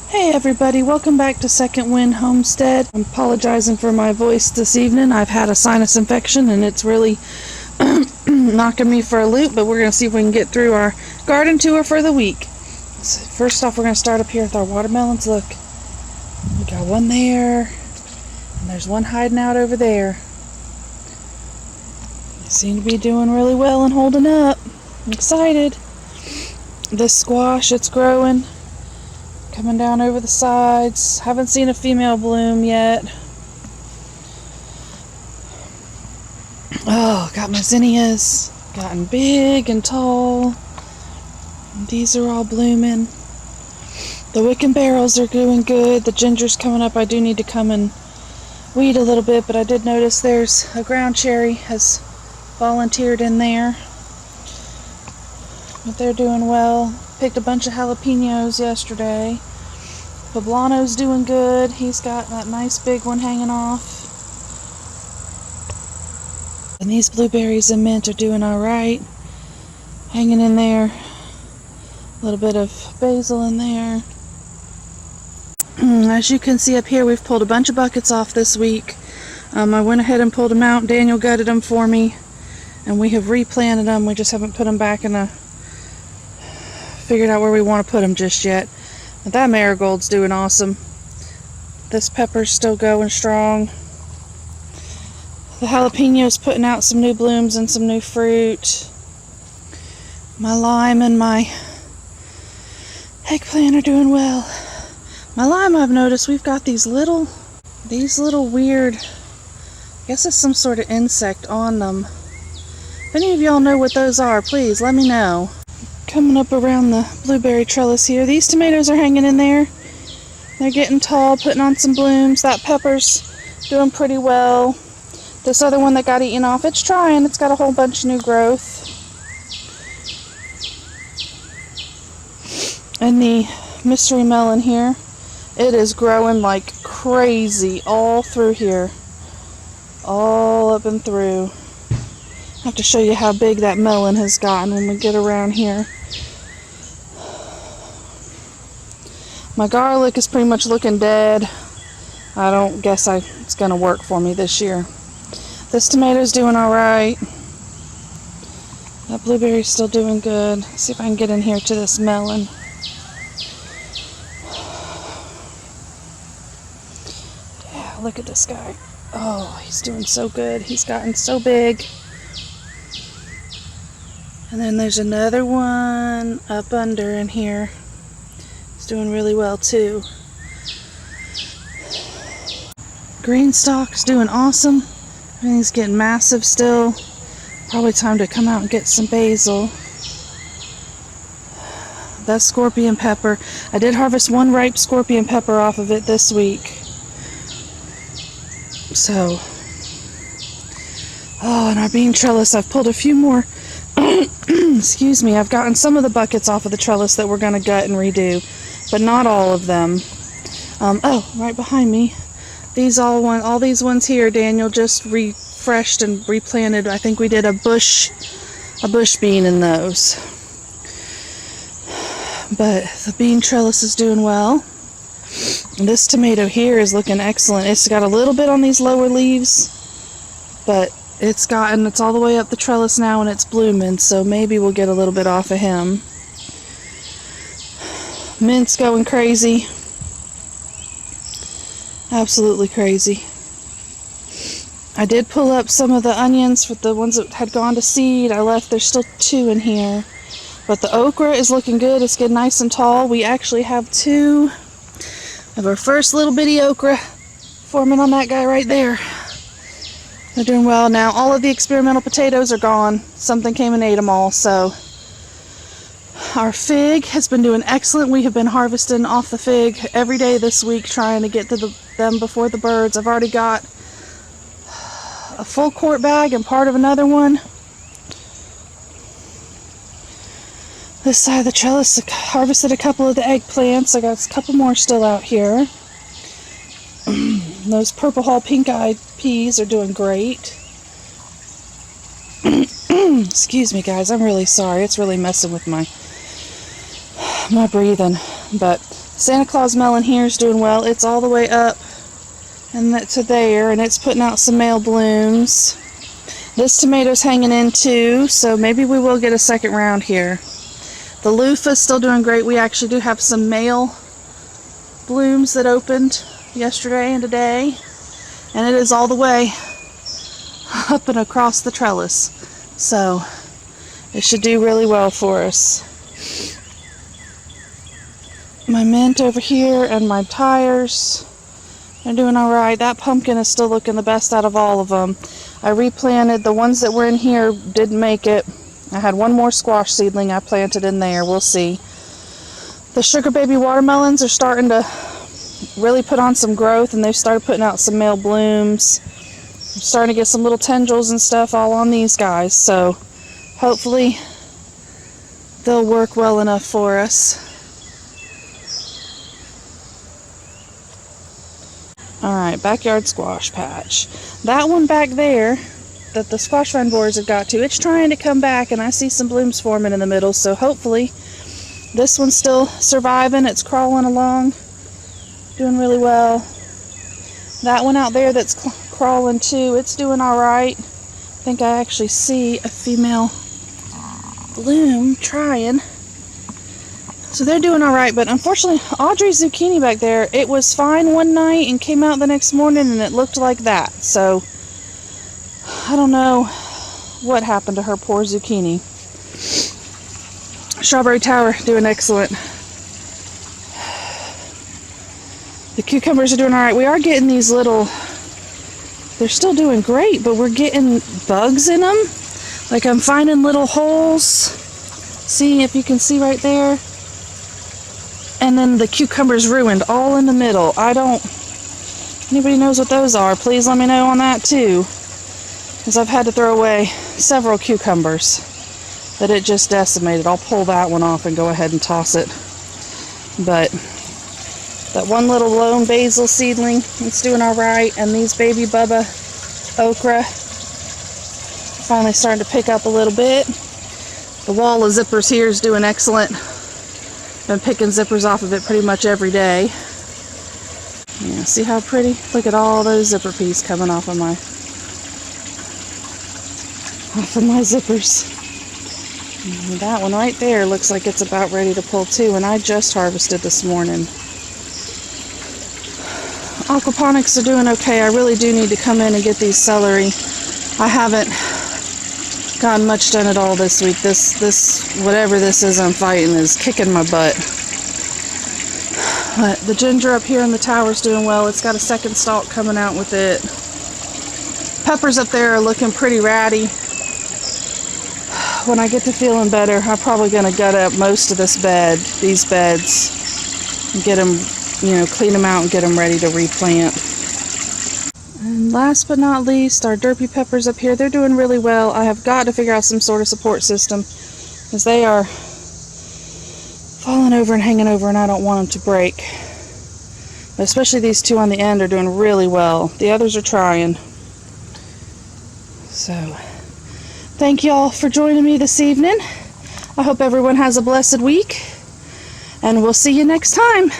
Hey everybody, welcome back to Second Wind Homestead. I'm apologizing for my voice this evening. I've had a sinus infection and it's really knocking me for a loop, but we're going to see if we can get through our garden tour for the week. So first off, we're going to start up here with our watermelons. Look, we got one there, and there's one hiding out over there. They seem to be doing really well and holding up. I'm excited. This squash, it's growing. Coming down over the sides. Haven't seen a female bloom yet. Oh, got my zinnias. Gotten big and tall. And these are all blooming. The wicken barrels are doing good. The ginger's coming up. I do need to come and weed a little bit, but I did notice there's a ground cherry has volunteered in there. But they're doing well. Picked a bunch of jalapenos yesterday. Poblano's doing good. He's got that nice big one hanging off. And these blueberries and mint are doing alright. Hanging in there. A little bit of basil in there. As you can see up here, we've pulled a bunch of buckets off this week. I went ahead and pulled them out. Daniel gutted them for me. And we have replanted them. We just haven't put them back in figured out where we want to put them just yet. But that marigold's doing awesome. This pepper's still going strong. The jalapeno's putting out some new blooms and some new fruit. My lime and my eggplant are doing well. My lime, I've noticed we've got these little weird, I guess it's some sort of insect on them. If any of y'all know what those are, please let me know. Coming up around the blueberry trellis here. These tomatoes are hanging in there. They're getting tall, putting on some blooms. That pepper's doing pretty well. This other one that got eaten off, it's trying. It's got a whole bunch of new growth. And the mystery melon here, it is growing like crazy all through here. All up and through. I have to show you how big that melon has gotten when we get around here. My garlic is pretty much looking dead. I don't guess it's going to work for me this year. This tomato's doing alright. That blueberry's still doing good. Let's see if I can get in here to this melon. Yeah, look at this guy. Oh, he's doing so good. He's gotten so big. And then there's another one up under in here. It's doing really well too. Green stalk's doing awesome. Everything's getting massive still. Probably time to come out and get some basil. That's scorpion pepper. I did harvest one ripe scorpion pepper off of it this week. So, oh, and our bean trellis, I've pulled a few more. Excuse me, I've gotten some of the buckets off of the trellis that we're going to gut and redo, but not all of them. Oh, right behind me. All these ones here, Daniel just refreshed and replanted. I think we did a bush bean in those. But the bean trellis is doing well. This tomato here is looking excellent. It's got a little bit on these lower leaves, but it's all the way up the trellis now and it's blooming, so maybe we'll get a little bit off of him. Mint's going crazy. Absolutely crazy. I did pull up some of the onions for the ones that had gone to seed. There's still 2 in here. But the okra is looking good. It's getting nice and tall. We actually have 2 of our first little bitty okra forming on that guy right there. They're doing well now. All of the experimental potatoes are gone. Something came and ate them all. So our fig has been doing excellent. We have been harvesting off the fig every day this week, trying to get to them before the birds. I've already got a full quart bag and part of another one. This side of the trellis, I harvested a couple of the eggplants. I got a couple more still out here. Those purple hull pink-eyed peas are doing great. Excuse me, guys. I'm really sorry. It's really messing with my breathing. But Santa Claus melon here is doing well. It's all the way up and to there, and it's putting out some male blooms. This tomato's hanging in too, so maybe we will get a second round here. The loofah is still doing great. We actually do have some male blooms that opened yesterday and today, and it is all the way up and across the trellis, so it should do really well for us. My mint over here and my tires are doing all right. That pumpkin is still looking the best out of all of them. I replanted. The ones that were in here didn't make it. I had one more squash seedling I planted in there. We'll see. The sugar baby watermelons are starting to really put on some growth, and they've started putting out some male blooms. I'm starting to get some little tendrils and stuff all on these guys, so hopefully they'll work well enough for us. Alright, backyard squash patch. That one back there that the squash vine borers have got to, it's trying to come back, and I see some blooms forming in the middle, so hopefully this one's still surviving. It's crawling along, doing really well. That one out there that's crawling too, it's doing alright. I think I actually see a female bloom trying. So they're doing alright, but unfortunately Audrey's zucchini back there, it was fine one night and came out the next morning and it looked like that. So I don't know what happened to her poor zucchini. Strawberry Tower doing excellent. The cucumbers are doing alright. We are getting these little, they're still doing great, but we're getting bugs in them. Like I'm finding little holes. See if you can see right there. And then the cucumbers ruined all in the middle. Anybody knows what those are, please let me know on that too. Because I've had to throw away several cucumbers that it just decimated. I'll pull that one off and go ahead and toss it. But that one little lone basil seedling, it's doing alright. And these baby Bubba okra finally starting to pick up a little bit. The wall of zippers here is doing excellent. Been picking zippers off of it pretty much every day. Yeah, see how pretty? Look at all those zipper pieces coming off of my zippers. And that one right there looks like it's about ready to pull too, and I just harvested this morning. Aquaponics are doing okay. I really do need to come in and get these celery. I haven't gotten much done at all this week. This whatever this is I'm fighting is kicking my butt. But the ginger up here in the tower is doing well. It's got a second stalk coming out with it. Peppers up there are looking pretty ratty. When I get to feeling better, I'm probably going to gut up most of these beds, and get them, clean them out and get them ready to replant. And last but not least, our derpy peppers up here, they're doing really well. I have got to figure out some sort of support system, because they are falling over and hanging over, and I don't want them to break. But especially these two on the end are doing really well. The others are trying. So, thank y'all for joining me this evening. I hope everyone has a blessed week, and we'll see you next time.